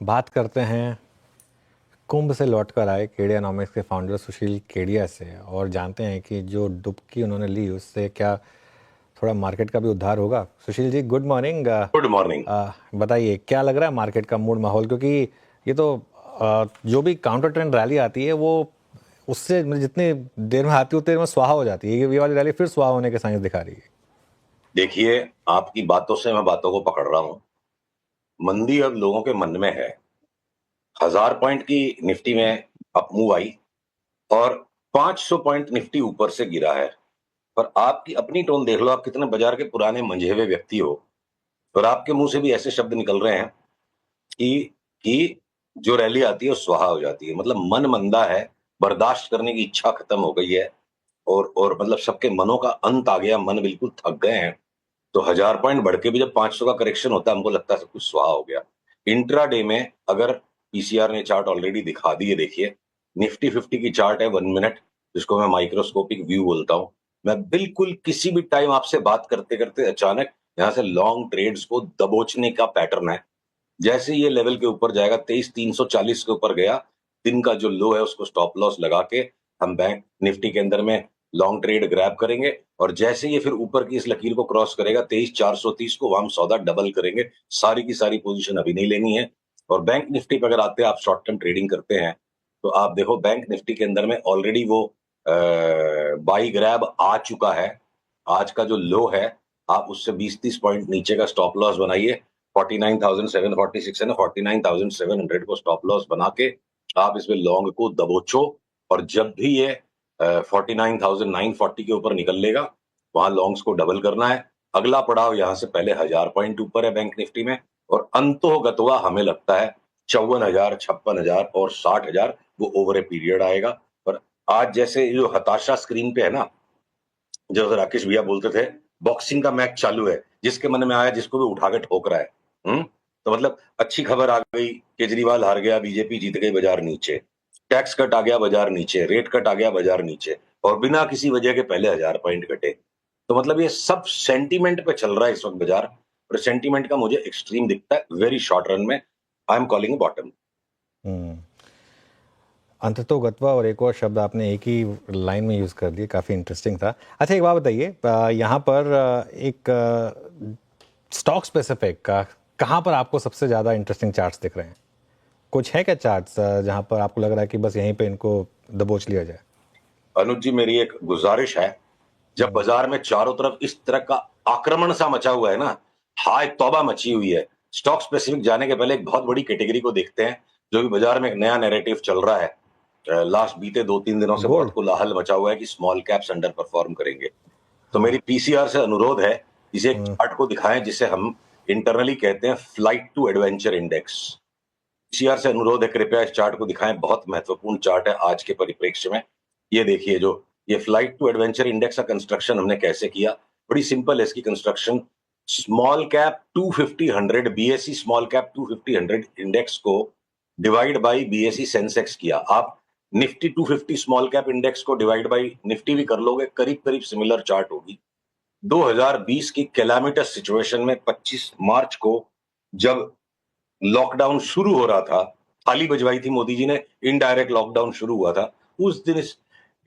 बात करते हैं कुंभ से लौटकर आए केडियानॉमिक्स के फाउंडर सुशील केडिया से और जानते हैं कि जो डुबकी उन्होंने ली उससे क्या थोड़ा मार्केट का भी उद्धार होगा। Sushil ji, good morning. Good morning. बताइए क्या लग रहा है मार्केट का मूड माहौल, क्योंकि ये तो जो भी काउंटर ट्रेंड रैली आती है वो उससे मतलब जितनी देर में आती है उतनी देर में स्वाहा हो जाती है। ये वाली रैली फिर स्वाहा होने के साइंस दिखा रही है। देखिए, आपकी बातों से मैं बातों को पकड़ रहा हूं। मंदी अब लोगों के मन में है। 1000 पॉइंट की निफ्टी में अप मूव आई और 500 पॉइंट निफ्टी ऊपर से गिरा है। पर आपकी अपनी टोन देख लो, आप कितने बाजार के पुराने मंझे हुए व्यक्ति हो और आपके मुंह से भी ऐसे शब्द निकल रहे हैं कि जो रैली आती है वो स्वाहा हो जाती है। मतलब मन मंदा है, बर्दाश्त करने की इच्छा खत्म हो गई है और मतलब सबके मनों का अंत आ गया, मन बिल्कुल थक गए हैं। तो 1000 पॉइंट बढ़ के भी जब 500 का करेक्शन होता है, हमको लगता है सब कुछ स्वाहा हो गया। इंट्रा डे में अगर पीसीआर ने चार्ट ऑलरेडी दिखा दी है, देखिए निफ्टी 50 की चार्ट है 1 मिनट, जिसको मैं माइक्रोस्कोपिक व्यू बोलता हूं। मैं बिल्कुल किसी भी टाइम आपसे बात करते करते अचानक यहां से लॉन्ग ट्रेड्स को दबोचने का पैटर्न है। जैसे ये लेवल के ऊपर जाएगा, 23,340 के ऊपर गया, दिन का जो लो है उसको स्टॉप लॉस लगा के हम बैंक निफ्टी के अंदर में लॉन्ग ट्रेड ग्रैब करेंगे। और जैसे ये फिर ऊपर की इस लकीर को क्रॉस करेगा 23,430 को, वहां हम सौदा डबल करेंगे। सारी की सारी पोजीशन अभी नहीं लेनी है। और बैंक निफ्टी पे अगर आते हैं, आप शॉर्ट टर्म ट्रेडिंग करते हैं तो आप देखो बैंक निफ्टी के अंदर में ऑलरेडी वो बाई ग्रैब आ चुका है। आज का जो लो है, आप उससे 20-30 पॉइंट नीचे का स्टॉप लॉस बनाइए। 49,746 है ना, 49,700 को स्टॉप लॉस बना के आप इसमें लॉन्ग को दबोचो। और जब भी ये 49,940 के ऊपर निकल लेगा, वहां लॉन्ग्स को डबल करना है। अगला पड़ाव यहां से पहले 1000 पॉइंट ऊपर है बैंक निफ्टी में, और अंतोगत्वा हमें लगता है 54,000, 56,000 और 60,000 वो ओवर ए पीरियड आएगा। पर आज जैसे जो हताशा स्क्रीन पे है ना, जो राकेश भैया बोलते थे बॉक्सिंग का मैच चालू है, जिसके मन में आया जिसको भी उठा के ठोक रहा है। तो मतलब अच्छी खबर आ गई, केजरीवाल हार गया, बीजेपी जीत गई, बाजार नीचे। टैक्स कट आ गया, बाजार नीचे। रेट कट आ गया, बाजार नीचे। और बिना किसी वजह के पहले 1000 पॉइंट घटे। तो मतलब ये सब सेंटीमेंट पे चल रहा है इस वक्त बाजार। और सेंटीमेंट का मुझे एक्सट्रीम दिखता है वेरी शॉर्ट रन में। I am calling bottom. अंततोगत्वा और एक और शब्द आपने एक ही लाइन में यूज़ कर दिए, काफ़ी इंटरेस्टिंग था। अच्छा, एक बात बताइए, यहाँ पर एक स्टॉक स्पेसिफिक का कहाँ पर आपको सबसे ज़्यादा इंटरेस्टिंग चार्ट्स दिख रहे हैं? कुछ है क्या चार्ट्स जहाँ पर आपको लग रहा है कि बस यहीं पे इनको दबोच लिया जाए? अनुज जी, मेरी एक गुजारिश है, जब बाजार में चारों तरफ इस तरह का आक्रमण सा मचा हुआ है ना, हाय तौबा मची हुई है, स्टॉक स्पेसिफिक जाने के पहले एक बहुत बड़ी कैटेगरी को देखते हैं, जो भी बाजार में एक नया नैरेटिव चल रहा है। लास्ट बीते 2-3 दिनों से बहुत गोल्ड। कोलाहल मचा हुआ है कि स्मॉल कैप्स अंडर परफॉर्म करेंगे। तो मेरी पीसीआर से अनुरोध है, इसे एक चार्ट को दिखाएं जिसे हम इंटरनली कहते हैं flight to adventure index. PCR से अनुरोध है, कृपया इस चार्ट को दिखाएं, बहुत महत्वपूर्ण चार्ट है आज के परिप्रेक्ष्य में। ये देखिए, जो ये फ्लाइट टू एडवेंचर इंडेक्स का कंस्ट्रक्शन हमने कैसे किया, बड़ी सिंपल है इसकी construction. Small cap 250-100 BSE small cap 250-100 index को डिवाइड बाय बीएसई सेंसेक्स किया। आप निफ्टी 250 स्मॉल कैप इंडेक्स को डिवाइड बाय निफ्टी भी कर लोगे, करीब करीब सिमिलर चार्ट होगी। 2020 की कैलामिटस सिचुएशन में 25 मार्च को जब लॉकडाउन शुरू हो रहा था, थाली बजवाई थी मोदी जी ने, इनडायरेक्ट लॉकडाउन शुरू हुआ था, उस दिन इस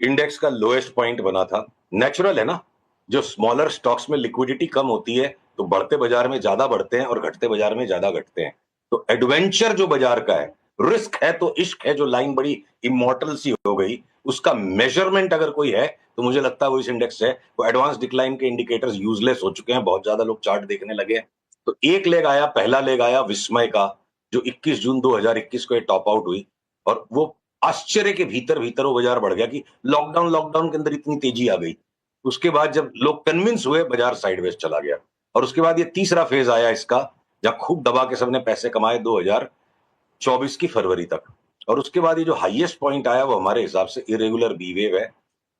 इंडेक्स का लोएस्ट पॉइंट बना था। नेचुरल है ना, जो स्मॉलर स्टॉक्स में लिक्विडिटी कम होती है तो बढ़ते बाजार में ज्यादा बढ़ते हैं और घटते बाजार में ज्यादा घटते हैं। तो एडवेंचर जो बाजार का है, रिस्क है तो इश्क है, जो लाइन बड़ी इमोर्टल सी हो गई, उसका मेजरमेंट अगर कोई है तो मुझे लगता है वो इस इंडेक्स है। वो एडवांस डिक्लाइन के इंडिकेटर्स यूजलेस हो चुके हैं, बहुत ज्यादा लोग चार्ट देखने लगे हैं। तो एक लेग आया, पहला लेग आया विस्मय का, जो 21 जून 2021 को टॉप आउट हुई। और वो आश्चर्य के भीतर भीतर वो बाजार बढ़ गया कि लॉकडाउन लॉकडाउन के अंदर इतनी तेजी आ गई। उसके बाद जब लोग कन्विंस हुए, बाजार साइडवेज चला गया। और उसके बाद ये तीसरा फेज आया इसका, जहां खूब दबा के सबने पैसे कमाए 2024 की फरवरी तक। और उसके बाद ये जो हाईएस्ट पॉइंट आया वो हमारे हिसाब से इरेगुलर बी वेव है।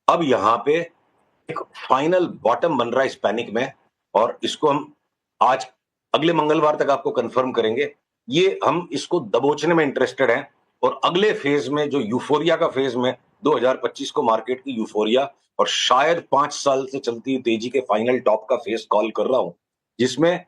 अब यहाँ पे एक फाइनल बॉटम बन रहा है इस पैनिक में, और इसको हम आज अगले मंगलवार तक आपको कंफर्म करेंगे। ये हम इसको दबोचने में इंटरेस्टेड हैं। और अगले फेज में, जो यूफोरिया का फेज में 2025 को मार्केट की यूफोरिया और शायद 5 साल से चलती हुई तेजी के फाइनल टॉप का फेज कॉल कर रहा हूं, जिसमें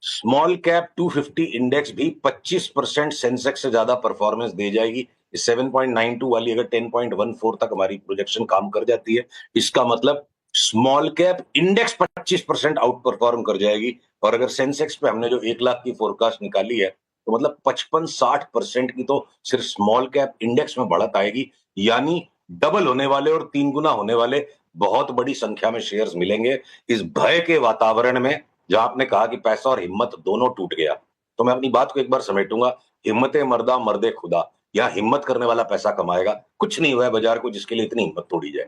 स्मॉल कैप 250 इंडेक्स भी 25% सेंसेक्स से ज्यादा परफॉर्मेंस दे जाएगी। 7.92 वाली अगर 10.14 तक हमारी प्रोजेक्शन काम कर जाती है, इसका मतलब small cap index 25% out perform कर जाएगी। और अगर सेंसेक्स पे हमने जो 1 लाख की फोरकास्ट निकाली है, तो मतलब 55-60% की तो सिर्फ स्मॉल कैप इंडेक्स में बढ़त आएगी। यानी डबल होने वाले और 3 गुना होने वाले बहुत बड़ी संख्या में शेयर्स मिलेंगे। इस भय के वातावरण में जहां आपने कहा कि पैसा और हिम्मत दोनों टूट गया, तो मैं अपनी बात को एक बार समेटूंगा। हिम्मते मर्दा मर्दे खुदा। यहाँ हिम्मत करने वाला पैसा कमाएगा। कुछ नहीं हुआ है बाजार को जिसके लिए इतनी हिम्मत तोड़ी जाए।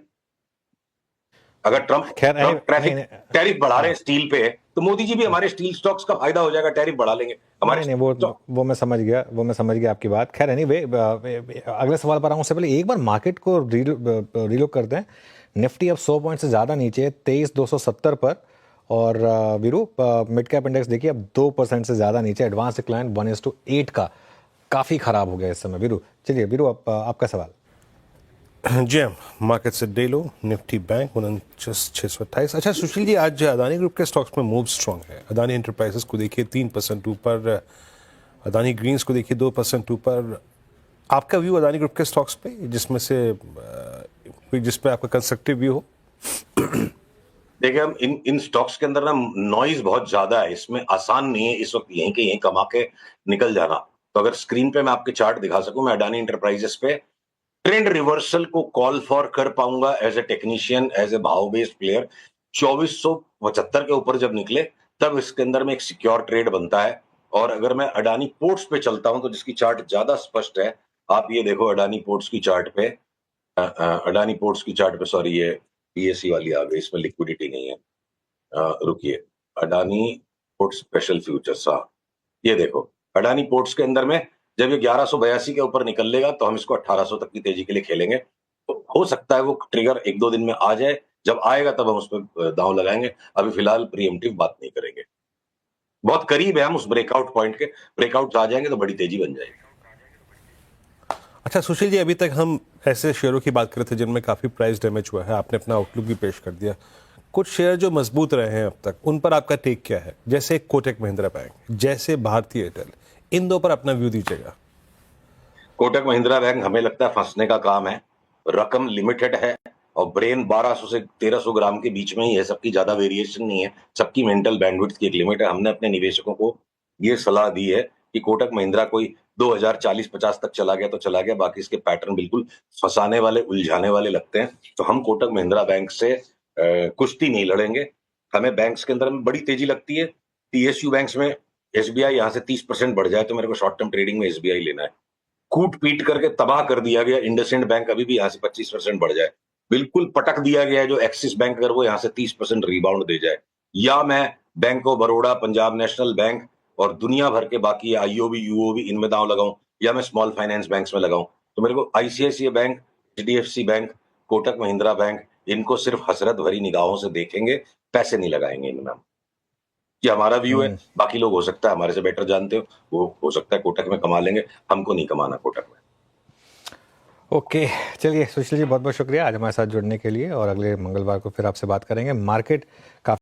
अगर ट्रंप खैर ट्रंप नहीं ट्रैफिक नहीं टैरिफ बढ़ा रहे हाँ हैं स्टील पे, तो मोदी जी भी हमारे स्टील स्टॉक्स का फायदा हो जाएगा, टैरिफ बढ़ा लेंगे हमारे नहीं नहीं वो मैं समझ गया, वो मैं समझ गया आपकी बात। खैर एनीवे अगले सवाल पर आऊँ उससे पहले एक बार मार्केट को रीलुक करते हैं। निफ्टी अब 100 पॉइंट से ज़्यादा नीचे है, 23,270 पर। और वीरू मिड कैप इंडेक्स देखिए अब 2% से ज़्यादा नीचे, एडवांस डिक्लाइन 1:8 का काफ़ी ख़राब हो गया इस समय। वीरू चलिए, वीरू आपका सवाल। जी हाँ, मार्केट से डे लो निफ्टी बैंक 49,628। अच्छा सुशील जी, आज अदानी ग्रुप के स्टॉक्स में मूव स्ट्रॉन्ग है। अदानी एंटरप्राइजेस को देखिए 3% ऊपर, अदानी ग्रीन्स को देखिए 2% ऊपर। आपका व्यू अदानी ग्रुप के स्टॉक्स पे, जिसमें से कोई जिस पे आपका कंस्ट्रक्टिव व्यू हो? देखिए, हम इन स्टॉक्स के अंदर ना नॉइज बहुत ज्यादा है, इसमें आसान नहीं है इस वक्त यहीं के यहीं कमा के निकल जाना। तो अगर स्क्रीन पे मैं आपके चार्ट दिखा सकूं, मैं अडानी इंटरप्राइजेस पे ट्रेंड रिवर्सल को कॉल फॉर कर पाऊंगा as a technician, as a भाव बेस्ड प्लेयर। 2475 के ऊपर जब निकले तब इसके अंदर में एक सिक्योर ट्रेड बनता है। और अगर मैं अडानी पोर्ट्स पे चलता हूं, तो जिसकी चार्ट ज्यादा स्पष्ट है, आप ये देखो अडानी पोर्ट्स की चार्ट पे, अडानी पोर्ट्स की चार्ट पे, सॉरी ये पीएससी वाली आ गई, इसमें लिक्विडिटी नहीं है। रुकिए, अडानी पोर्ट स्पेशल फ्यूचर्स, हाँ ये देखो अडानी पोर्ट्स के अंदर में जब ये 1182 के ऊपर निकल लेगा तो हम इसको 1800 तक की तेजी के लिए खेलेंगे। तो हो सकता है वो ट्रिगर 1-2 दिन में आ जाए, जब आएगा तब हम उस पर दांव लगाएंगे। अभी फिलहाल प्रीएम्प्टिव बात नहीं करेंगे। बहुत करीब है हम उस ब्रेकआउट पॉइंट के, ब्रेकआउट आ जाएंगे तो बड़ी तेजी बन जाएगी। अच्छा सुशील जी, अभी तक हम ऐसे शेयरों की बात कर रहे थे जिनमें काफ़ी प्राइस डैमेज हुआ है, आपने अपना आउटलुक भी पेश कर दिया। कुछ शेयर जो मजबूत रहे हैं अब तक, उन पर आपका टेक क्या है? जैसे कोटक महिंद्रा बैंक, जैसे भारतीय एयरटेल, इन दो पर अपना व्यू दीजिएगा। कोटक महिंद्रा बैंक हमें लगता है फंसने का काम है। रकम लिमिटेड है और ब्रेन 1200 से 1300 ग्राम के बीच में ही है, सबकी ज्यादा वेरिएशन नहीं है। सबकी मेंटल बैंडविड्थ की एक लिमिट है। हमने अपने निवेशकों को ये सलाह दी है कि कोटक महिंद्रा कोई 2040-50 तक चला गया तो चला गया, बाकी इसके पैटर्न बिल्कुल फंसाने वाले, उलझाने वाले लगते हैं। तो हम कोटक महिंद्रा बैंक से कुश्ती नहीं लड़ेंगे। हमें बैंक्स के अंदर में बड़ी तेजी लगती है। पीएसयू बैंक्स में एसबीआई यहाँ से 30% बढ़ जाए तो मेरे को शॉर्ट टर्म ट्रेडिंग में एसबीआई लेना है। कूट पीट करके तबाह कर दिया गया इंडसइंड बैंक, अभी भी यहाँ से 25% बढ़ जाए। बिल्कुल पटक दिया गया है जो एक्सिस बैंक, अगर वो यहाँ से 30% रिबाउंड दे जाए, या मैं bank of Baroda, Punjab national bank और दुनिया भर के बाकी आईओबी, यूओबी, इनमें दांव लगाऊं, या मैं स्मॉल फाइनेंस बैंक्स में लगाऊं, तो मेरे को ICICI bank, HDFC bank, Kotak Mahindra bank, इनको सिर्फ हसरत भरी निगाहों से देखेंगे, पैसे नहीं लगाएंगे इनमें। ये हमारा व्यू है। बाकी लोग हो सकता है हमारे से बेटर जानते हो, वो हो सकता है कोटक में कमा लेंगे, हमको नहीं कमाना कोटक में। ओके चलिए सुशील जी, बहुत बहुत शुक्रिया आज हमारे साथ जुड़ने के लिए, और अगले मंगलवार को फिर आपसे बात करेंगे। मार्केट काफ़ी